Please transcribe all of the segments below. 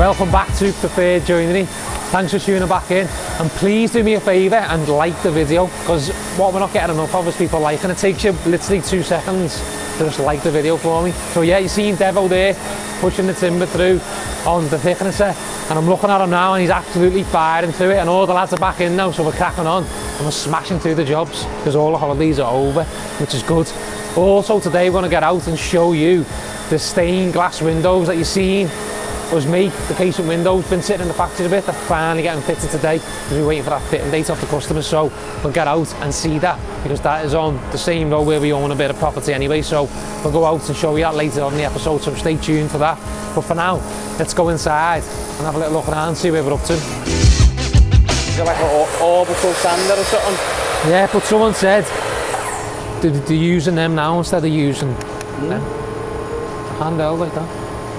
Welcome back to Preferred Joinery. Thanks for tuning back in, and please do me a favour and like the video, because what we're not getting enough of is people liking. It takes you literally 2 seconds to just like the video for me. So yeah, you seen Devo there pushing the timber through on the thicknesser, and I'm looking at him now and he's absolutely firing through it, and all the lads are back in now, so we're cracking on and we're smashing through the jobs because all the holidays are over, which is good. Also today we're going to get out and show you the stained glass windows that you've seen us make. The casement windows been sitting in the factory a bit, they're finally getting fitted today because we're waiting for that fitting date off the customers, so we'll get out and see that, because that is on the same road where we own a bit of property anyway, so we'll go out and show you that later on in the episode, so stay tuned for that. But for now, let's go inside and have a little look around and see where we're up to. Is it like an orbital sander or something? Yeah, but someone said they're using them now instead of using them. Handheld like that.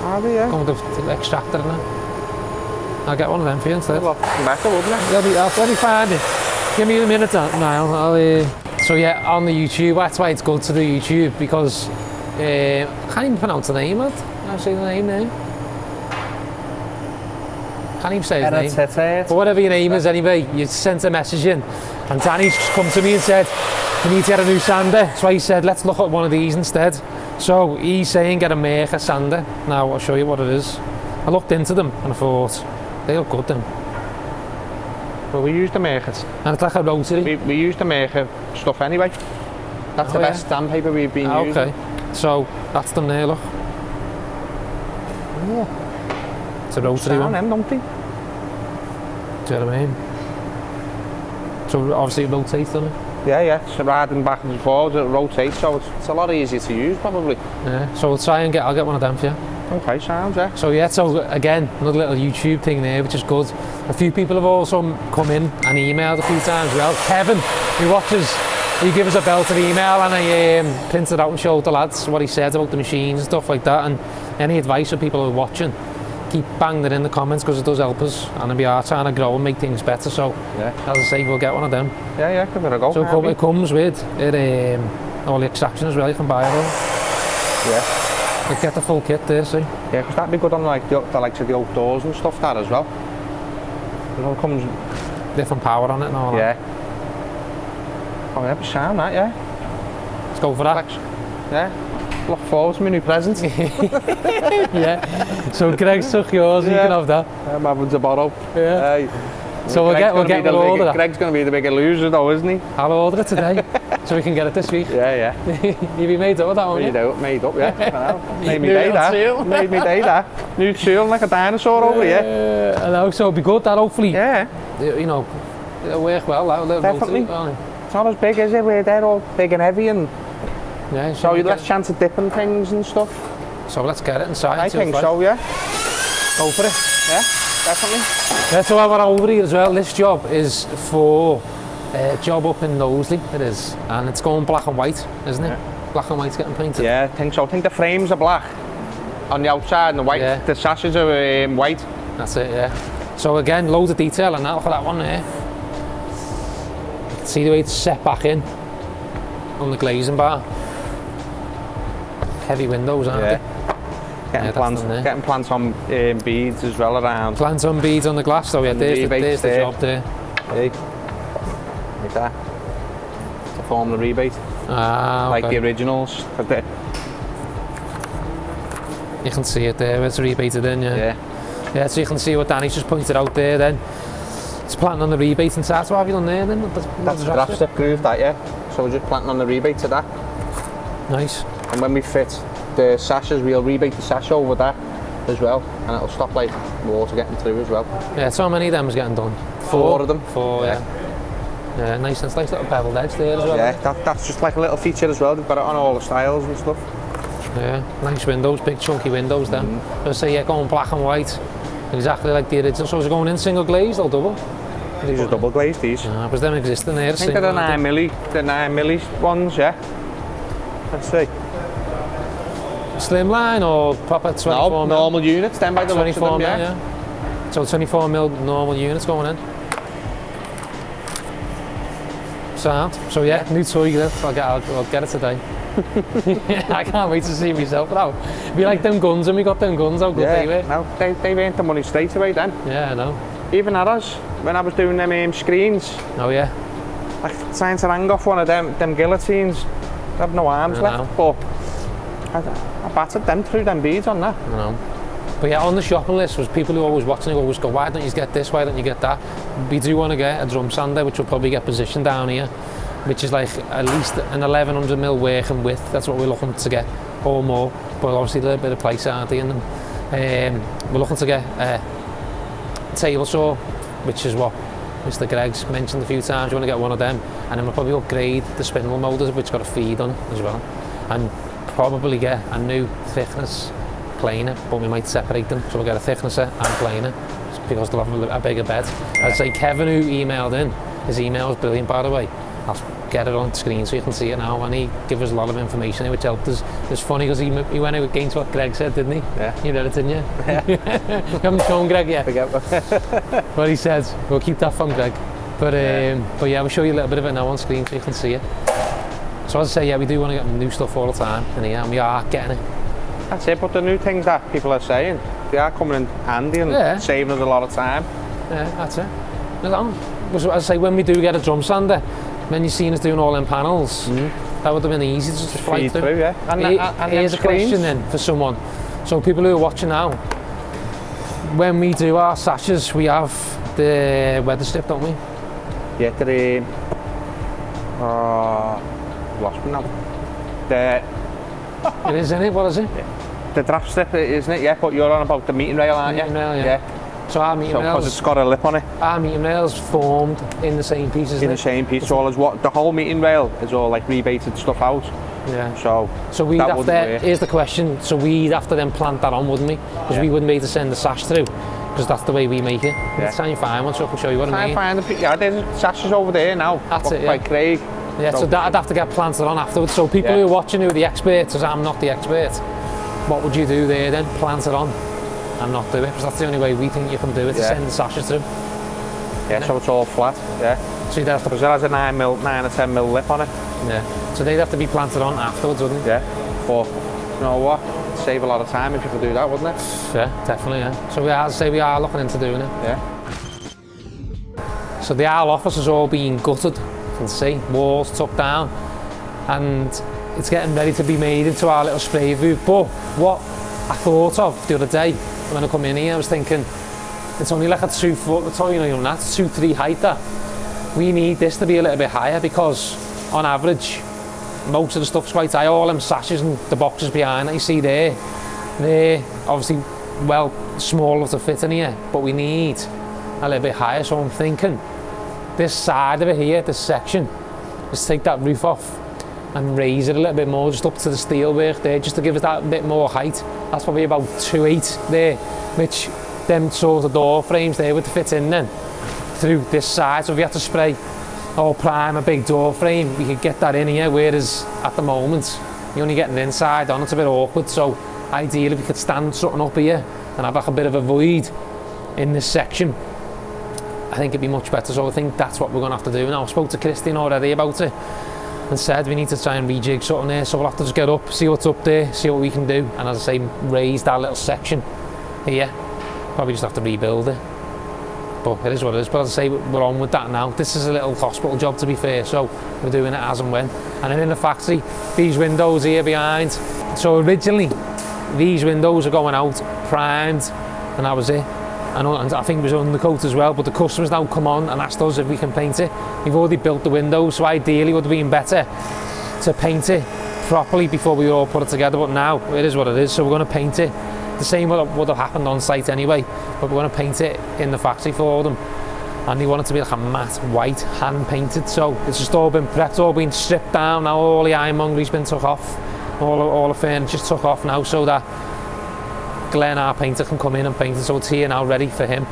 Are they, yeah? Going with the extractor in it. I'll get one of them for you instead. Well, better, wouldn't it? Let me find it. Give me a minute, Niall. So yeah, on the YouTube, that's why it's good to do YouTube, because I can't even pronounce the name of it. I'll say the name now. Can't even say his name. But whatever your name is anyway, you sent a message in, and Danny's just come to me and said, you need to get a new sander. So he said, let's look at one of these instead. So he's saying get a Mirka sander. Now I'll show you what it is. I looked into them and I thought, they look good then. Well, we use the Mirkas. And it's like a rotary. We use the Mirka stuff anyway. That's the best sandpaper we've been using. Okay, so that's them there, look. Yeah. It's a rotary one. Them, don't they? Do you know what I mean? So obviously it rotates, doesn't it? Yeah, so riding back and forwards, it rotates, so it's a lot easier to use probably. Yeah, so we'll try and I'll get one of them for you. Okay, sounds, yeah. So yeah, so again, another little YouTube thing there, which is good. A few people have also come in and emailed a few times as well. Kevin, who watches, he gave us a bell to the email, and I printed out and showed the lads what he said about the machines and stuff like that, and any advice for people who are watching, keep banging it in the comments, because it does help us, and we are trying to grow and make things better. So yeah, as I say, we'll get one of them. Yeah, give it a go. So it comes with it, all the extraction as well, you can buy it all. Yeah. We'll get the full kit there, see? Yeah, because that'd be good on like the likes of the outdoors and stuff that as well. It all comes different power on it and all that. Yeah. Oh yeah, be sound that, yeah. Let's go for that. Yeah. Look forward to my new present. Yeah. So Greg's took yours, you can have that. I'm having to borrow. Yeah. So we'll get the order. Greg's going to be the bigger loser though, isn't he? I'll order it today, so we can get it this week. Yeah. You'll be made up with that one, Made up, yeah. Made me day that. Made me day that. New seal like a dinosaur over here. I know, so it'll be good that hopefully. Yeah. You know, it'll work well. Definitely. It's not as big, is it? Where they're all big and heavy, and yeah, so you less chance of dipping things and stuff. So let's get it inside. I think so, yeah. Go for it. Yeah, definitely. Yeah, so while we're over here as well, this job is for a job up in Knowsley, it is, and it's going black and white, isn't it? Yeah. Black and white's getting painted. Yeah, I think so. I think the frames are black on the outside and the white. Yeah. The sashes are white. That's it, yeah. So again, loads of detail on that. Look at that one there. You can see the way it's set back in on the glazing bar. Heavy windows, aren't they? Getting plants on beads as well around. Plants on beads on the glass, so yeah, there's the job there. Hey. Like that. To form the rebate. Ah, okay. Like the originals. You can see it there, it's rebated in, yeah. Yeah, so you can see what Danny's just pointed out there then. It's planting on the rebate inside, so what have you done there then? That's the draft step groove, that, yeah. So we're just planting on the rebate to that. Nice. And when we fit the sashes, we'll rebate the sash over that as well, and it'll stop like water getting through as well. Yeah, so many of them is getting done? 4 of them. 4, yeah. Yeah, nice little beveled edge there as well. Yeah, that's just like a little feature as well. They've got it on all the styles and stuff. Yeah, nice windows, big chunky windows then. Let's say yeah, going black and white, exactly like the original. So is it going in single glazed or double? These are double glazed, these. Ah, but them existing there. I think they're the 9mm ones, yeah. Let's see. Slimline or proper 24 no, normal units, then by the looks of them, yeah. So 24mm normal units going in. Sound. So yeah, new toy grill. I'll get it today. I can't wait to see myself now. We like them guns, and we got them guns. How good they were. No, they earned the money straight away then. Yeah, I know. Even at us, when I was doing them screens, Oh yeah. like trying to hang off one of them guillotines, I have no arms left, but I battered them through them beads on that. I know. But yeah, on the shopping list was people who are always watching, who always go, why don't you get this, why don't you get that? We do want to get a drum sander, which will probably get positioned down here, which is like at least an 1100mm working width. That's what we're looking to get, or more, but obviously a little bit of price aren't in them. We're looking to get a table saw, which is what Mr. Greg's mentioned a few times. You want to get one of them, and then we'll probably upgrade the spindle motors, which got a feed on as well, and probably get a new thickness planer, but we might separate them, so we'll get a thicknesser and planer because they'll have a bigger bed. I'd say Kevin, who emailed in, his email was brilliant, by the way. I'll get it on screen so you can see it now, and he gave us a lot of information which helped us. It's funny because he went out against what Greg said, didn't he? Yeah. You read it, didn't you? Yeah. You haven't shown Greg yet. Forget What he said. We'll keep that from Greg. But yeah, we'll show you a little bit of it now on screen so you can see it. So as I say, yeah, we do want to get new stuff all the time in here, and we are getting it. That's it, but the new things that people are saying, they are coming in handy and saving us a lot of time. Yeah, that's it. As I say, when we do get a drum sander, when you've seen us doing all them panels, that would have been easy to just fly through. Yeah. And here's a question then for someone. So people who are watching now, when we do our sashes, we have the weather strip, don't we? Yeah, lost me now. It is, isn't it? What is it? The draft strip, isn't it? Yeah, but you're on about the meeting rail, aren't you? Meeting rail, yeah. So our meeting rails, because it's got a lip on it. Our meeting rails formed in the same piece, isn't it? In the same piece, so all is what the whole meeting rail is all like rebated stuff out. Yeah. So we'd have to. Here's the question. So we'd have to then plant that on, wouldn't we? Because we wouldn't be able to send the sash through, because that's the way we make it. Let's try and find one so I can show you what I mean. There's sashes over there now. That's it. By Craig. Yeah, so that'd have to get planted on afterwards. So people who are watching who are the experts, as I'm not the expert, what would you do there then? Plant it on and not do it? Because that's the only way we think you can do it, to send the sashes through. Yeah, so it's all flat, So you'd have to... Because it has a 9 or 10 mil lip on it. Yeah. So they'd have to be planted on afterwards, wouldn't they? Yeah. But, you know what? It'd save a lot of time if you could do that, wouldn't it? Yeah, definitely, yeah. So as I say, we are looking into doing it. Yeah. So the Isle office has all been gutted. You can see walls took down, and it's getting ready to be made into our little spray booth. But what I thought of the other day when I come in here, I was thinking it's only like a 2 foot, it's only, you know, that's 2-3 height. That we need this to be a little bit higher, because on average most of the stuff's quite high. All them sashes and the boxes behind that you see there, they're obviously well small enough to fit in here, but we need a little bit higher. So I'm thinking this side of it here, this section, just take that roof off and raise it a little bit more, just up to the steel work there, just to give us that bit more height. That's probably about 2.8 there, which them sort of door frames there would fit in then through this side. So if we had to spray or prime a big door frame, we could get that in here, whereas at the moment you're only getting the inside on, it's a bit awkward. So ideally we could stand something up here and have like a bit of a void in this section. I think it'd be much better, so I think that's what we're going to have to do now. I spoke to Christine already about it and said we need to try and rejig something there, so we'll have to just get up, see what's up there, see what we can do, and as I say, raise that little section here. Probably just have to rebuild it, but it is what it is. But as I say, we're on with that now. This is a little hospital job, to be fair, so we're doing it as and when. And then in the factory, these windows here behind, so originally these windows are going out primed, and that was it. And I think it was undercoat as well, but the customers now come on and asked us if we can paint it. We've already built the windows, so ideally it would have been better to paint it properly before we all put it together, but now it is what it is, so we're going to paint it. The same would have happened on site anyway, but we're going to paint it in the factory for them. And they want it to be like a matte white, hand painted, so it's just all been prepped, all been stripped down now, all the ironmongery's been took off, all the furniture's took off now, so that Glenn, our painter, can come in and paint it, so it's here now ready for him.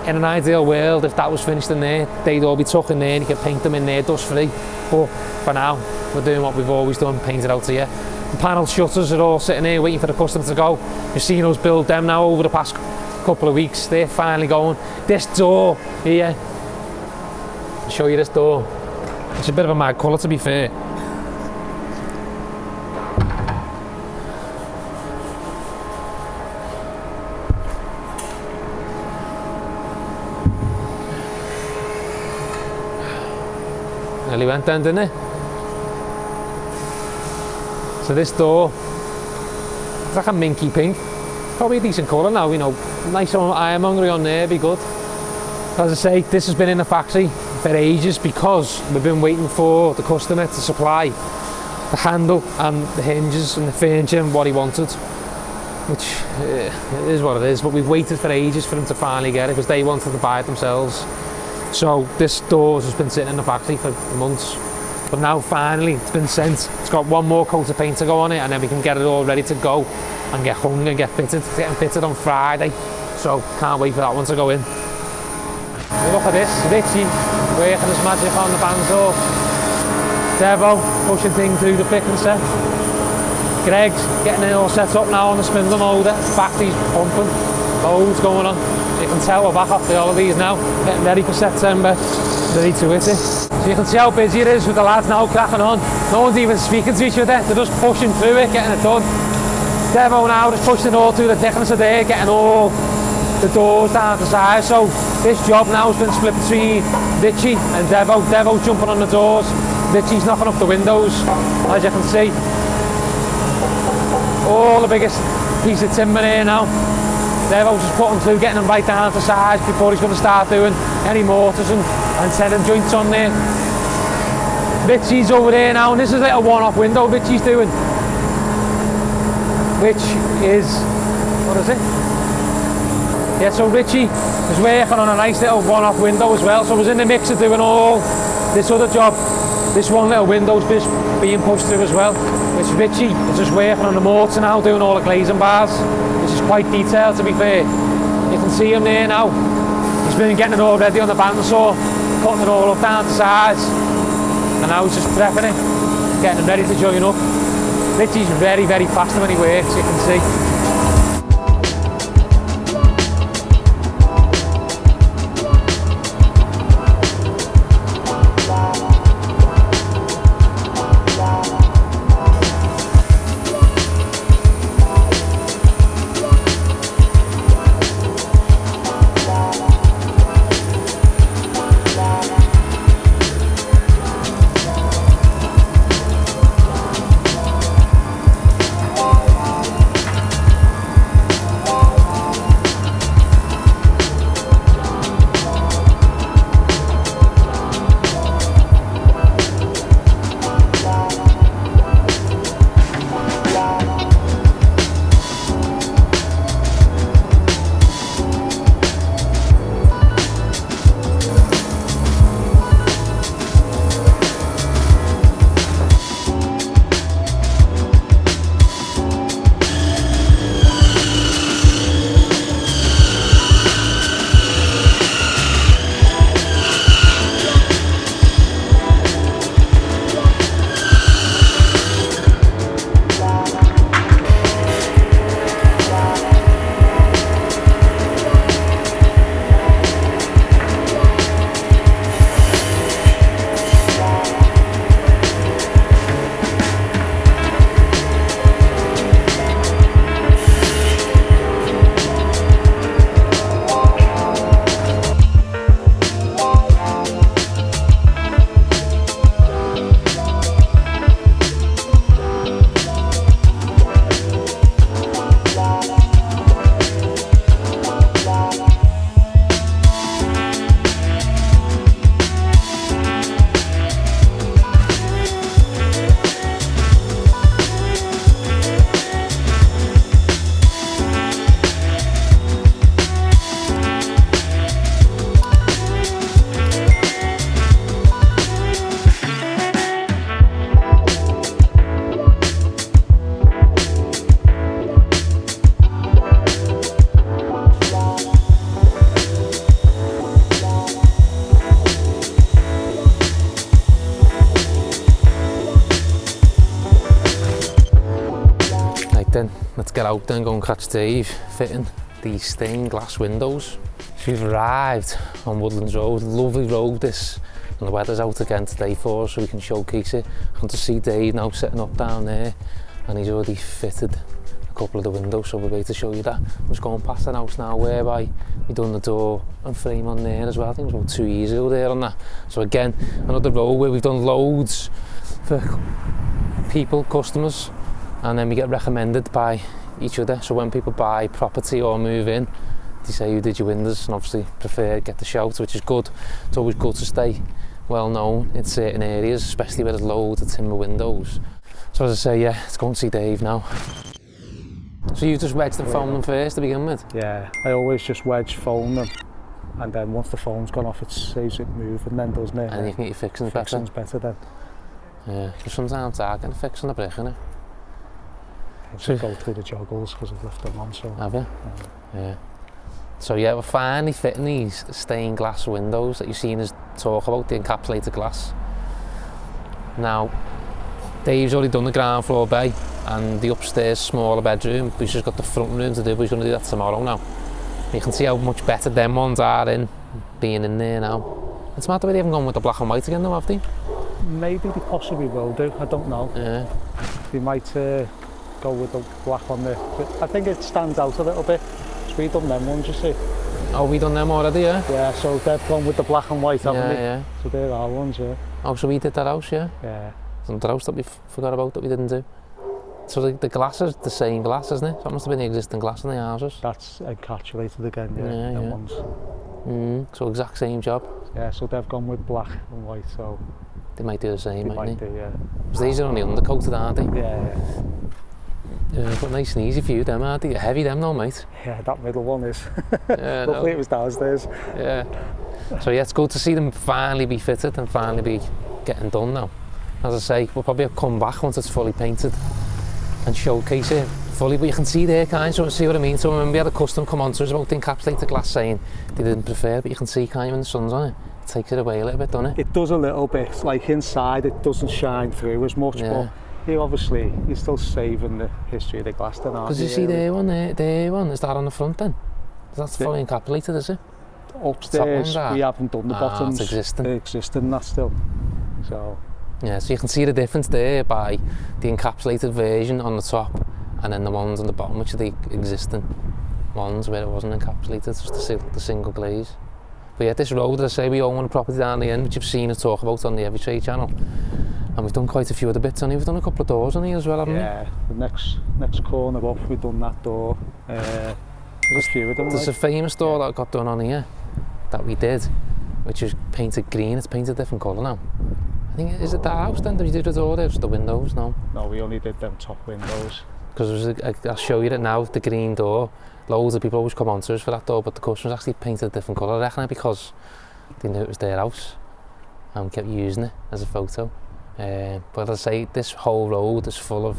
In an ideal world, if that was finished in there, they'd all be tucked in there and you could paint them in there dust free. But for now, we're doing what we've always done, paint it out here. The panel shutters are all sitting here waiting for the customer to go. You've seen us build them now over the past couple of weeks. They're finally going. This door here, I'll show you this door. It's a bit of a mad colour, to be fair. Nearly went then, didn't it? So this door, it's like a minky pink. Probably a decent colour now, you know. Nice ironmongery on there, be good. As I say, this has been in the factory for ages because we've been waiting for the customer to supply the handle and the hinges and the furniture and what he wanted. Which it is what it is, but we've waited for ages for them to finally get it because they wanted to buy it themselves. So this door has been sitting in the factory for months, but now finally it's been sent. It's got one more coat of paint to go on it, and then we can get it all ready to go and get hung and get fitted. It's getting fitted on Friday, so can't wait for that one to go in. Look at this, Richie working his magic on the bandsaw. Devo pushing things through the thick and set. Greg's getting it all set up now on the spindle molder. Factory's pumping, loads going on. You can tell we're back off the holidays now, getting ready for September, ready to hit it. So you can see how busy it is with the lads now cracking on. No one's even speaking to each other, they're just pushing through it, getting it done. Devo now just pushing it all through the thickness of there, getting all the doors down to size. So this job now has been split between Richie and Devo. Devo's jumping on the doors, Richie's knocking up the windows, as you can see. All the biggest piece of timber here now. Devo's just putting through, getting them right down to size before he's going to start doing any mortars and setting joints on there. Richie's over there now, and this is a little one-off window Richie's doing. Which is, what is it? Yeah, so Richie is working on a nice little one-off window as well, so I was in the mix of doing all this other job. This one little window's being pushed through as well, which Richie is just working on the mortar now, doing all the glazing bars, which is quite detailed, to be fair. You can see him there now. He's been getting it all ready on the bandsaw, cutting it all up down to size, and now he's just prepping it, getting it ready to join up. Richie's very, very fast when he works, you can see. Then let's get out there and go and catch Dave fitting these stained glass windows. So we've arrived on Woodlands Road, lovely road this. And the weather's out again today for us, so we can showcase it. I want to see Dave now setting up down there, and he's already fitted a couple of the windows, so we're going to show you that. I'm just going past the house now whereby we done the door and frame on there as well. I think it was about 2 years ago there on that. So again, another row where we've done loads for people, customers, and then we get recommended by each other. So when people buy property or move in, they say who did your windows, and obviously Preferred get the shout, which is good. It's always good to stay well known in certain areas, especially where there's loads of timber windows. So as I say, yeah, let's go and see Dave now. So you just wedged and foamed them first to begin with? Yeah, I always just wedge foam them, and then once the foam's gone off, it saves it moving then, doesn't it? And you can get your fixings better? Fixings better then. Yeah, because sometimes I can fix on the brick, innit? I just go through the joggles because I've left them on, so... Have you? Yeah. So yeah, we're finally fitting these stained glass windows that you've seen us talk about, the encapsulated glass. Now, Dave's already done the ground floor bay and the upstairs smaller bedroom. We've just got the front room to do, but he's going to do that tomorrow now. You can see how much better them ones are in being in there now. It's mad the way they haven't gone with the black and white again though, have they? Maybe they possibly will do, I don't know. Yeah. They might go with the black on there. I think it stands out a little bit. So we've done them ones, you see. Oh, we done them already, yeah? Yeah, so they've gone with the black and white, haven't they? Yeah. So they're our ones, yeah. Oh, so we did that house, yeah? Yeah. Something house that we forgot about that we didn't do. So the glass is the same glass, isn't it? So that must have been the existing glass in the houses. That's encapsulated again, yeah, them ones. So exact same job. Yeah, so they've gone with black and white, so... They might do the same, they might they? do, yeah. Because these are only undercoated, aren't they? Yeah. But nice and easy for you, them, aren't they? Heavy, them, though, mate. Yeah, that middle one is. Yeah, luckily it was downstairs. Yeah. So yeah, it's good to see them finally be fitted and finally be getting done now. As I say, we'll probably come back once it's fully painted and showcase it fully, but you can see there, can't you? See what I mean? So when we had a custom come on to us about the encapsulated glass saying they didn't prefer, but you can see, can't you, when the sun's on it? It takes it away a little bit, doesn't it? It does a little bit. Like inside, it doesn't shine through as much, but here obviously you're still saving the history of the glass then, aren't you? Because you see there one, is that on the front then? That's fully encapsulated, is it? Upstairs, we haven't done the bottoms. It's existing. They're existing, that's still. So. Yeah, so you can see the difference there by the encapsulated version on the top and then the ones on the bottom, which are the existing ones where it wasn't encapsulated, just the single glaze. But yeah, this road, as I say, we own a property down the end, which you've seen us talk about on the Every Trade channel. And we've done quite a few other bits on here. We've done a couple of doors on here as well, haven't we? Yeah, the next corner up, we've done that door. There's a few of them. There's a famous door that got done on here that we did, which is painted green. It's painted a different colour now. I think, is it that house then? Did we do the door there? Just the windows? No. No, we only did them top windows. Because I'll show you it now, the green door. Loads of people always come on to us for that door, but the customers actually painted a different colour, I reckon, because they knew it was their house and kept using it as a photo. But as I say, this whole road is full of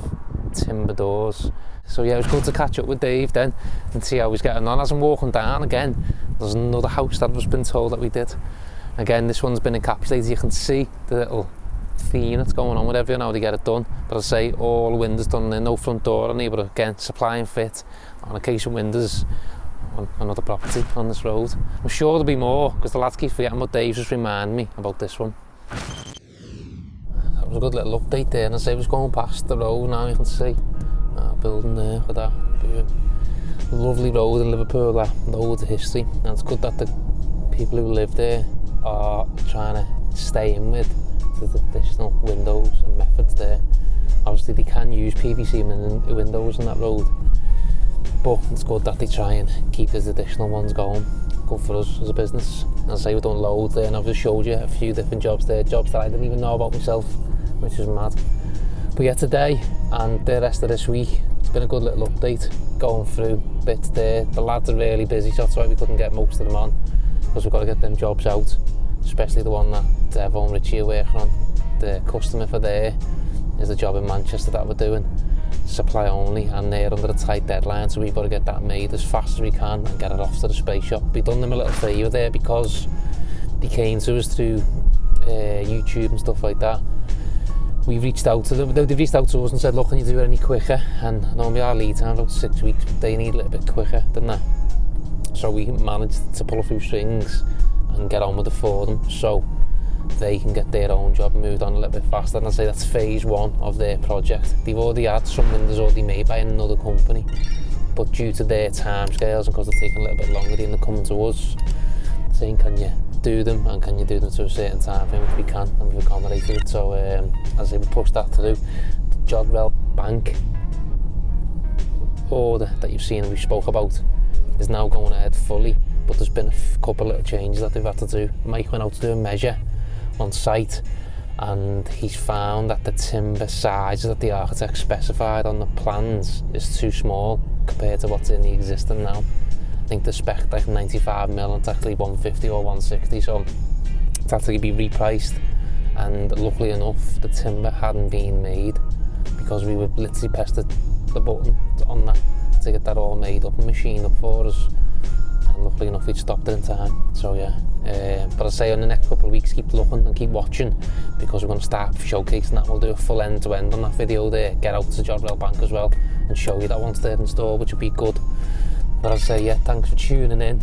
timber doors. So yeah, it was good to catch up with Dave then and see how he's getting on. As I'm walking down again, there's another house that was been told that we did. Again, this one's been encapsulated. You can see the little theme that's going on with everyone, how they get it done. But as I say, all the windows done there, no front door on here, but again, supply and fit on a case of windows on another property on this road. I'm sure there'll be more, because the lads keep forgetting, but Dave just reminded me about this one. That was a good little update there, and as I was going past the road now, you can see that building there, look at that. Lovely road in Liverpool, that loads of history, and it's good that the people who live there are trying to stay in with the traditional windows and methods there. Obviously they can use PVC windows on that road, but it's good that they try and keep the traditional ones going. Good for us as a business. As I say, we've done loads there, and I've just showed you a few different jobs there, jobs that I didn't even know about myself, which is mad. But yeah, today and the rest of this week, it's been a good little update, going through bits there. The lads are really busy, so that's why we couldn't get most of them on, because we've got to get them jobs out, especially the one that Devo and Richie are working on. The customer for there is the job in Manchester that we're doing, supply only, and they're under a tight deadline, so we've got to get that made as fast as we can and get it off to the space shop. We've done them a little favour there because they came to us through YouTube and stuff like that. We reached out to them, they reached out to us and said, look, can you do it any quicker? And normally our lead time about 6 weeks, but they need a little bit quicker than that. So we managed to pull a few strings and get on with it for them. So they can get their own job moved on a little bit faster. And I'd say that's phase 1 of their project. They've already had some windows already made by another company, but due to their timescales and because they're taking a little bit longer, they're coming to us saying, can you do them, and can you do them to a certain time frame, which we can, and we've accommodated it. So as I say, we pushed that through. The Jodrell Bank order that you've seen and we spoke about is now going ahead fully, but there's been a couple of little changes that they've had to do. Mike went out to do a measure on site, and he's found that the timber sizes that the architect specified on the plans is too small compared to what's in the existing now. I think the spec like 95mm and it's actually 150 or 160, so it's had to be repriced. And luckily enough, the timber hadn't been made, because we would literally press the button on that to get that all made up and machined up for us, and luckily enough we'd stopped it in time. So yeah, but I say on the next couple of weeks, keep looking and keep watching, because we're going to start showcasing that. We'll do a full end-to-end on that video there, get out to Jodrell Bank as well and show you that once they're installed, which would be good. But I'd say, yeah, thanks for tuning in.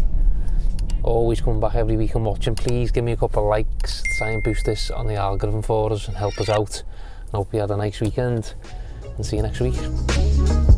Always come back every week and watching. Please give me a couple of likes, try and boost this on the algorithm for us and help us out. And hope you had a nice weekend, and see you next week.